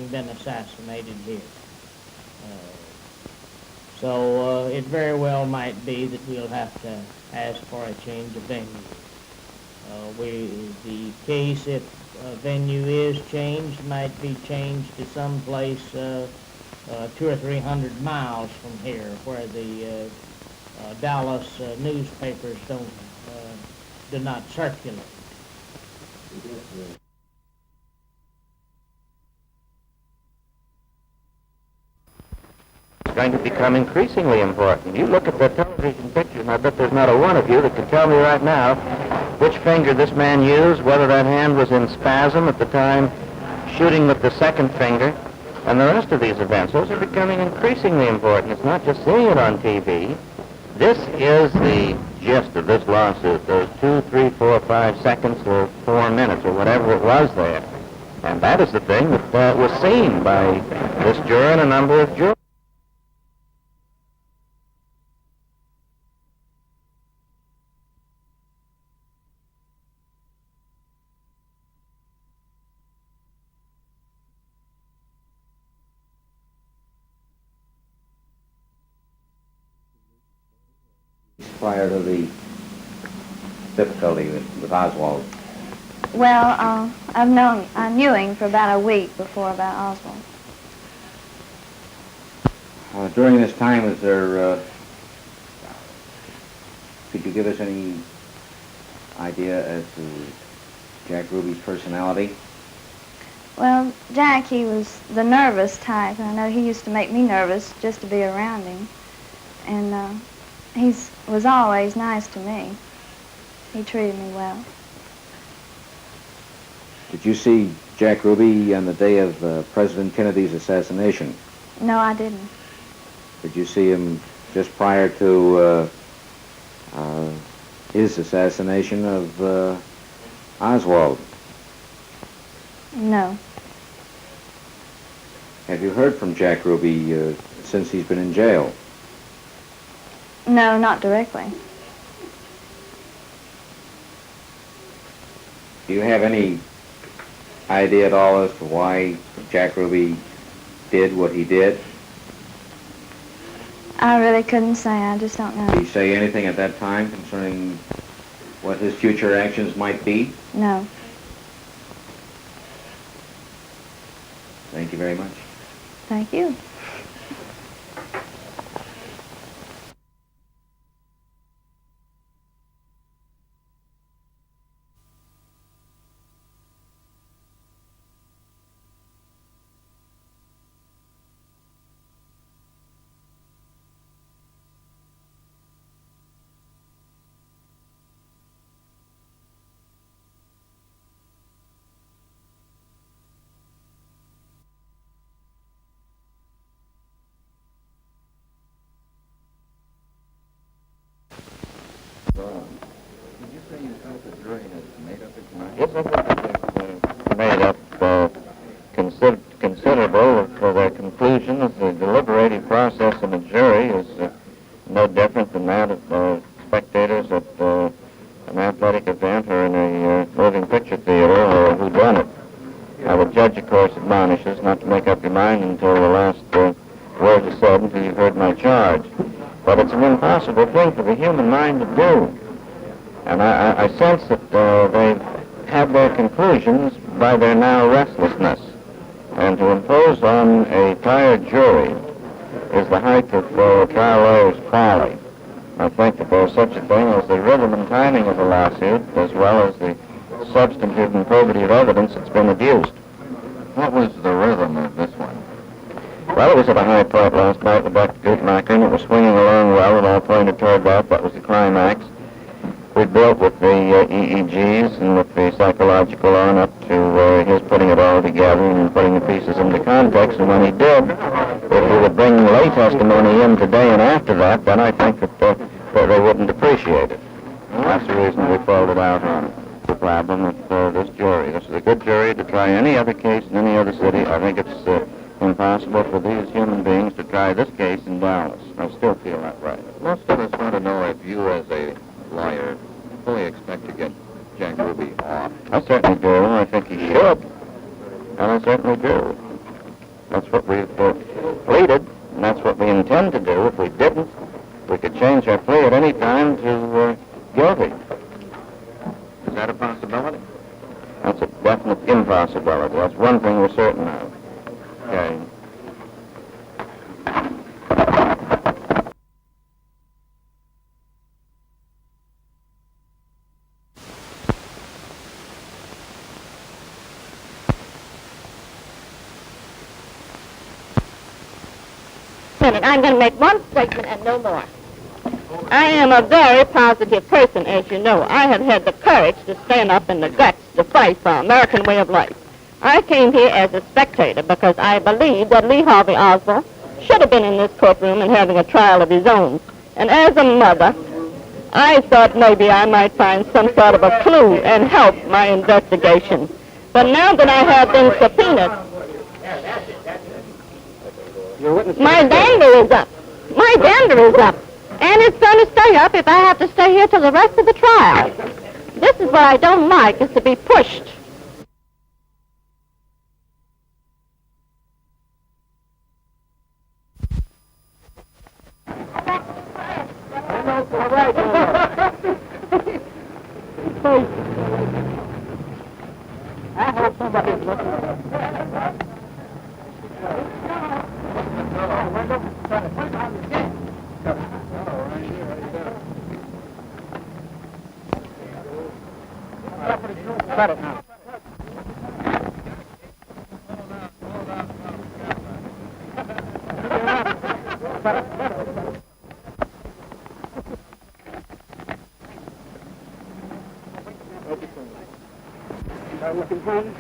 having been assassinated here. So it very well might be that we'll have to ask for a change of venue. The case, if venue is changed, might be changed to some place 200 or 300 miles from here, where the Dallas newspapers do not circulate. It's going to become increasingly important. You look at the television pictures, and I bet there's not a one of you that can tell me right now which finger this man used, whether that hand was in spasm at the time shooting with the second finger, and the rest of these events. Those are becoming increasingly important. It's not just seeing it on TV. This is the gist of this lawsuit, those 2, 3, 4, 5 seconds or 4 minutes or whatever it was there. And that is the thing that was seen by this juror and a number of jurors. Prior to the difficulty with Oswald? Well, I knew him for about a week before about Oswald. During this time, was there, could you give us any idea as to Jack Ruby's personality? Well, Jack, he was the nervous type. I know he used to make me nervous just to be around him. And he was always nice to me. He treated me well. Did you see Jack Ruby on the day of President Kennedy's assassination? No, I didn't. Did you see him just prior to his assassination of Oswald? No. Have you heard from Jack Ruby since he's been in jail? No, not directly. Do you have any idea at all as to why Jack Ruby did what he did? I really couldn't say. I just don't know. Did he say anything at that time concerning what his future actions might be? No. Thank you very much. Thank you. Yes, I think they've made up considerable for their conclusion that the deliberative process in a jury is no different than that of spectators at an athletic event or in a moving picture theater or a whodunit. Now, the judge, of course, admonishes not to make up your mind until the last word is said, until you've heard my charge. But it's an impossible thing for the human mind to do. And I sense that they've had their conclusions by their now restlessness. And to impose on a tired jury is the height of a trial lawyer's folly. I think that there's such a thing as the rhythm and timing of the lawsuit, as well as the substantive and probative evidence that's been adduced. What was the rhythm of this one? Well, it was at a high point last night with Dr. Guttmacher, and it was swinging along well, and all pointed toward that. That was the climax. We built with the EEGs and with the psychological on up to his putting it all together and putting the pieces into context. And when he did, if he would bring lay testimony in today and after that, then I think that they wouldn't appreciate it. That's the reason we folded out on the problem of this jury. This is a good jury to try any other case in any other city. I think it's impossible for these human beings to try this case in Dallas. I still feel that way. Most of us want to know if you, as a lawyer, fully expect to get Jack Ruby off. I certainly do. I think he should. And I certainly do. That's what we've pleaded, and that's what we intend to do. If we didn't, we could change our plea at any time to guilty. Is that a possibility? That's a definite impossibility. That's one thing we're certain of. Okay. I'm going to make one statement and no more. I am a very positive person, as you know. I have had the courage to stand up and the guts to fight for American way of life. I came here as a spectator because I believe that Lee Harvey Oswald should have been in this courtroom and having a trial of his own. And as a mother, I thought maybe I might find some sort of a clue and help my investigation. But now that I have been subpoenaed, my dander is up. My dander is up. And it's going to stay up if I have to stay here till the rest of the trial. This is what I don't like, is to be pushed. I hope somebody's looking. Cut it now. Looking home.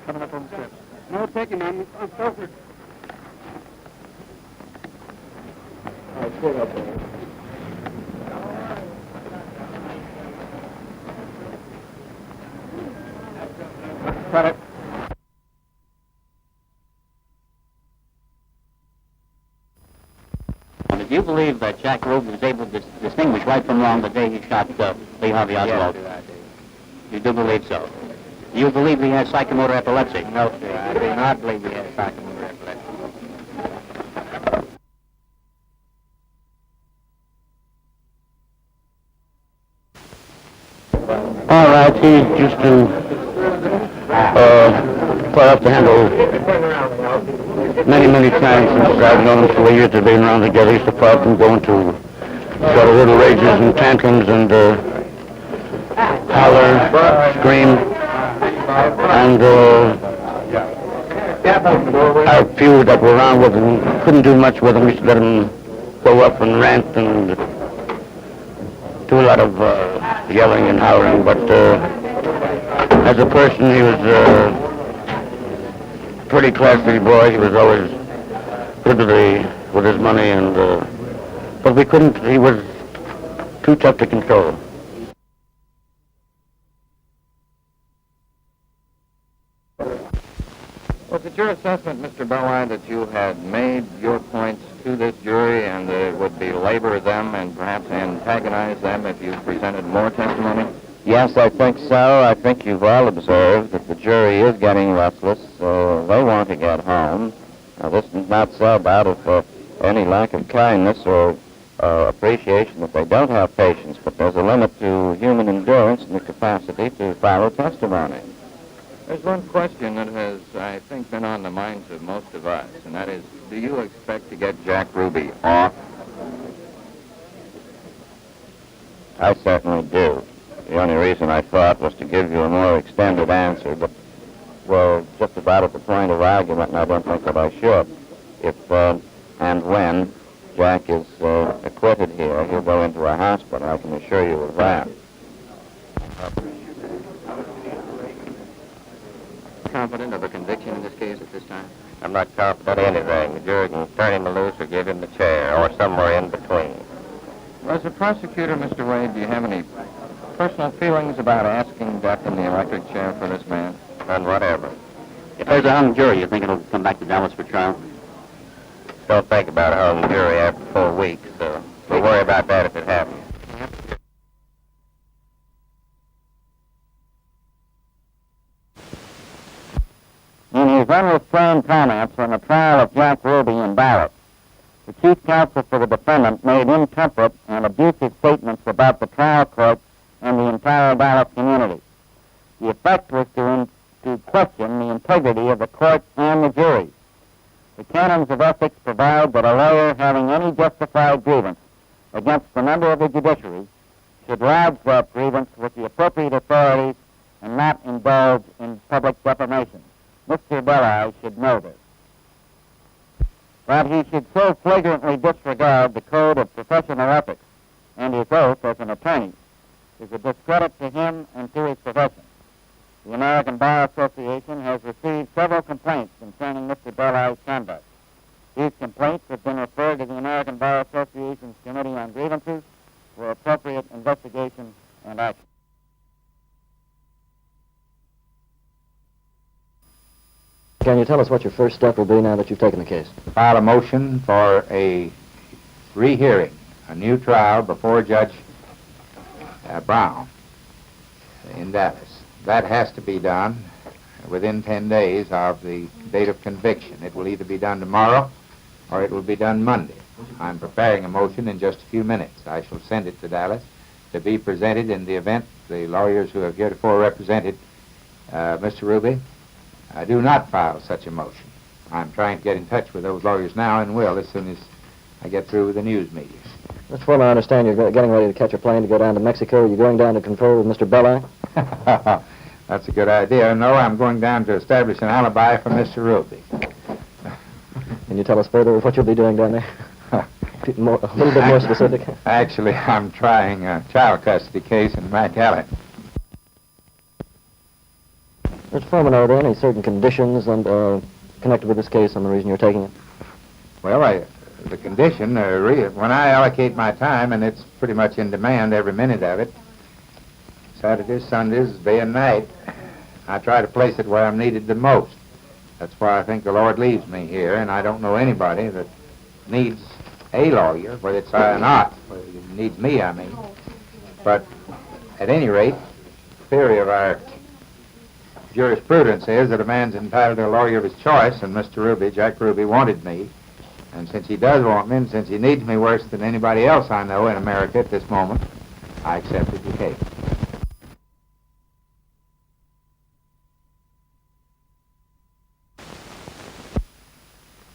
Coming up on the steps. No taking, I'm filtered. All right, pull up there. Cut it. Do you believe that Jack Ruby was able to distinguish right from wrong the day he shot Lee Harvey Oswald? Yes, I do. You do believe so? Do you believe he has psychomotor epilepsy? No, sir, I do not believe he had psychomotor epilepsy. All right, he used to play up the handle many times since I've known him for years. They've been around together. He used to fight and go into sort of little rages and tantrums and holler, scream, and our few that were around with him couldn't do much with him. We used to let him go up and rant and do a lot of yelling and howling, but as a person he was a pretty classy boy. He was always good with his money, and but we couldn't, he was too tough to control. Was it your assessment, Mr. Bellline, that you had made your points to this jury and that it would belabor them and perhaps antagonize them if you presented more testimony? Yes, I think so. I think you've all observed that the jury is getting restless. They want to get home. Now, this is not said out of any lack of kindness or appreciation that they don't have patience, but there's a limit to human endurance and the capacity to follow testimony. There's one question that has, I think, been on the minds of most of us, and that is, do you expect to get Jack Ruby off? I certainly do. The only reason I thought was to give you a more extended answer, but we're just about at the point of argument, and I don't think that I should. If and when Jack is acquitted here, he'll go into a hospital. I can assure you of that. Confident of a conviction in this case at this time? I'm not confident of anything. The jury can turn him loose or give him the chair, or somewhere in between. Well, as a prosecutor, Mr. Wade, do you have any personal feelings about asking death in the electric chair for this man? None whatever. If there's a hung jury, you think it'll come back to Dallas for trial? Don't think about a hung jury after 4 weeks, so we'll worry about that if it happens. Well, We'll worry about that if it happens. if there's a hung jury, you think it'll come back to Dallas for trial? Don't think about a hung jury after 4 weeks, so we'll worry about that if it happens. If there's a hung jury, you think it'll come back to Dallas for trial? Don't think about a hung jury after 4 weeks, so we'll worry about that if it happens. jury's unrestrained comments on the trial of Jack Ruby in Dallas, the chief counsel for the defendant made intemperate and abusive statements about the trial court and the entire Dallas community. The effect was to question the integrity of the court and the jury. The canons of ethics provide that a lawyer having any justified grievance against a member of the judiciary should lodge that grievance with the appropriate authorities and not indulge in public defamation. Mr. Belli should know this. That he should so flagrantly disregard the code of professional ethics and his oath as an attorney is a discredit to him and to his profession. The American Bar Association has received several complaints concerning Mr. Belli's conduct. These complaints have been referred to the American Bar Association's Committee on Grievances for appropriate investigation and action. Can you tell us what your first step will be now that you've taken the case? File a motion for a rehearing, a new trial before Judge Brown in Dallas. That has to be done within 10 days of the date of conviction. It will either be done tomorrow or it will be done Monday. I'm preparing a motion in just a few minutes. I shall send it to Dallas to be presented in the event the lawyers who have heretofore represented Mr. Ruby do not file such a motion. I'm trying to get in touch with those lawyers now and will as soon as I get through with the news media. Mr. Foreman, I understand you're getting ready to catch a plane to go down to Mexico. Are you going down to confer with Mr. Belli? That's a good idea. No, I'm going down to establish an alibi for Mr. Ruby. Can you tell us further what you'll be doing down there? A little bit more specific. Actually, I'm trying a child custody case in McAllen. Mr. Foreman, are there any certain conditions connected with this case and the reason you're taking it? Well, the condition, when I allocate my time, and it's pretty much in demand every minute of it, Saturdays, Sundays, day and night, I try to place it where I'm needed the most. That's why I think the Lord leaves me here, and I don't know anybody that needs a lawyer, whether it's I or not, whether it needs me, I mean. But at any rate, the theory of our jurisprudence is that a man's entitled to a lawyer of his choice, and Mr. Ruby, Jack Ruby, wanted me. And since he does want me, and since he needs me worse than anybody else I know in America at this moment, I accepted the case.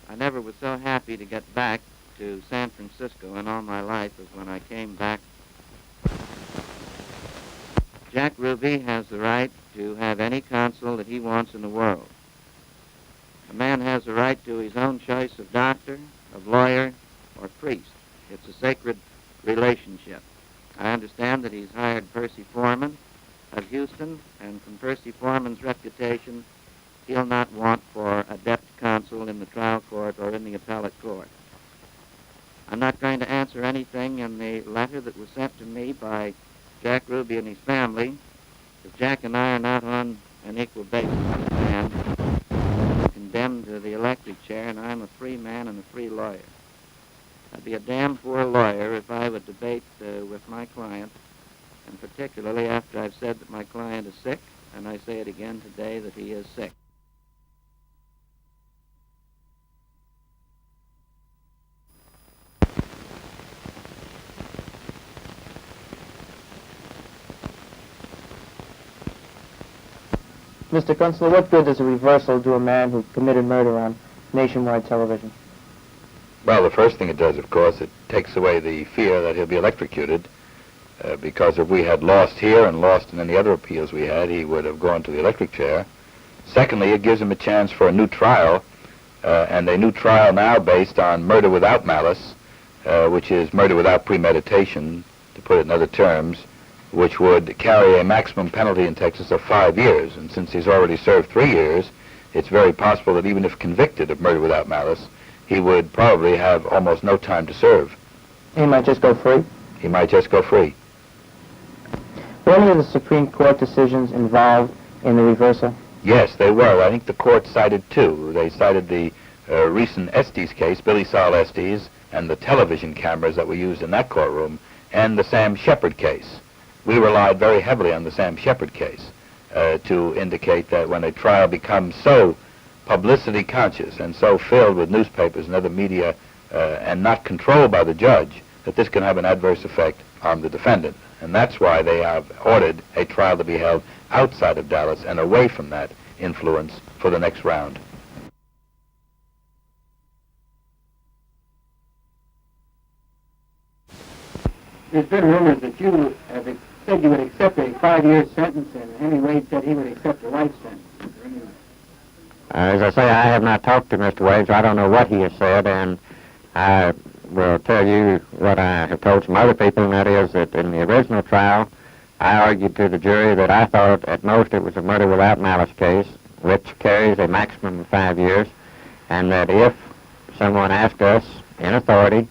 I never was so happy to get back to San Francisco in all my life as when I came back. Jack Ruby has the right to have any counsel that he wants in the world. A man has the right to his own choice of doctor, of lawyer, or priest. It's a sacred relationship. I understand that he's hired Percy Foreman of Houston, and from Percy Foreman's reputation, he'll not want for adept counsel in the trial court or in the appellate court. I'm not going to answer anything in the letter that was sent to me by Jack Ruby and his family, if Jack and I are not on an equal basis. And condemned to the electric chair, and I'm a free man and a free lawyer. I'd be a damn poor lawyer if I would debate with my client, and particularly after I've said that my client is sick, and I say it again today that he is sick. Mr. Kunstler, what good does a reversal do a man who committed murder on nationwide television? Well, the first thing it does, of course, it takes away the fear that he'll be electrocuted, because if we had lost here and lost in any other appeals we had, he would have gone to the electric chair. Secondly, it gives him a chance for a new trial, and a new trial now based on murder without malice, which is murder without premeditation, to put it in other terms, which would carry a maximum penalty in Texas of 5 years. And since he's already served 3 years, it's very possible that even if convicted of murder without malice, he would probably have almost no time to serve. He might just go free? He might just go free. Were any of the Supreme Court decisions involved in the reversal? Yes, they were. I think the court cited two. They cited the recent Estes case, Billy Saul Estes, and the television cameras that were used in that courtroom, and the Sam Shepard case. We relied very heavily on the Sam Shepard case to indicate that when a trial becomes so publicity conscious and so filled with newspapers and other media and not controlled by the judge that this can have an adverse effect on the defendant. And that's why they have ordered a trial to be held outside of Dallas and away from that influence for the next round. There's been rumors that you have said you would accept a 5-year sentence, and Henry Wade said he would accept a life sentence. Is there any... As I say, I have not talked to Mr. Wade, so I don't know what he has said, and I will tell you what I have told some other people, and that is that in the original trial, I argued to the jury that I thought at most it was a murder without malice case, which carries a maximum of 5 years, and that if someone asked us in authority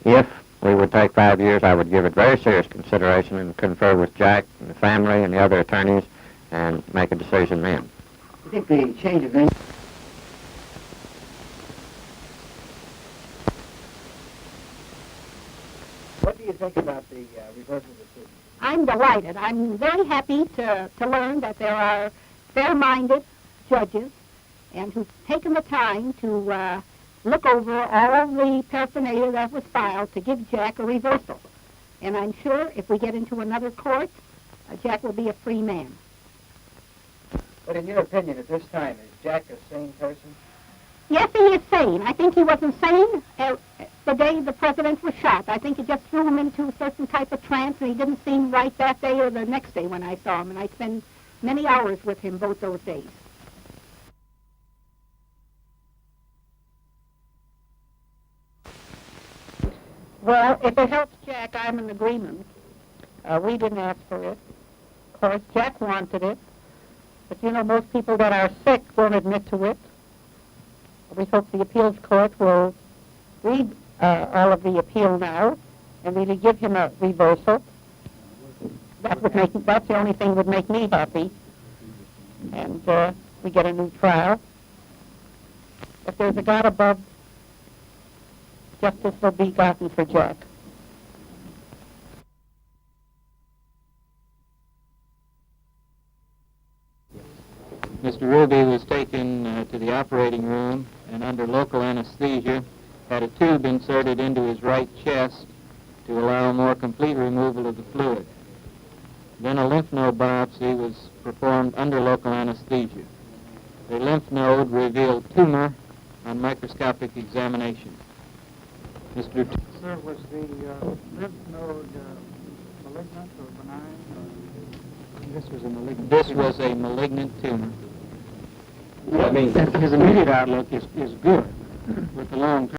if we would take 5 years, I would give it very serious consideration and confer with Jack and the family and the other attorneys and make a decision then. I think the change of venue... What do you think about the reversal decision? I'm delighted. I'm very happy to learn that there are fair-minded judges and who've taken the time to look over all of the paraphernalia that was filed to give Jack a reversal. And I'm sure if we get into another court, Jack will be a free man. But in your opinion, at this time, is Jack a sane person? Yes, he is sane. I think he was insane the day the president was shot. I think it just threw him into a certain type of trance, and he didn't seem right that day or the next day when I saw him. And I spent many hours with him both those days. Well, if it helps Jack, I'm in agreement. We didn't ask for it. Of course, Jack wanted it. But, you know, most people that are sick won't admit to it. We hope the appeals court will read all of the appeal now and really give him a reversal. That's the only thing that would make me happy. And we get a new trial. If there's a God above, justice will be gotten for Jack. Mr. Ruby was taken to the operating room and under local anesthesia had a tube inserted into his right chest to allow a more complete removal of the fluid. Then a lymph node biopsy was performed under local anesthesia. The lymph node revealed tumor on microscopic examination. Mr. Sir, was the lymph node malignant or benign? This was a malignant. This was a malignant tumor. I mean, his immediate outlook is good with the long term.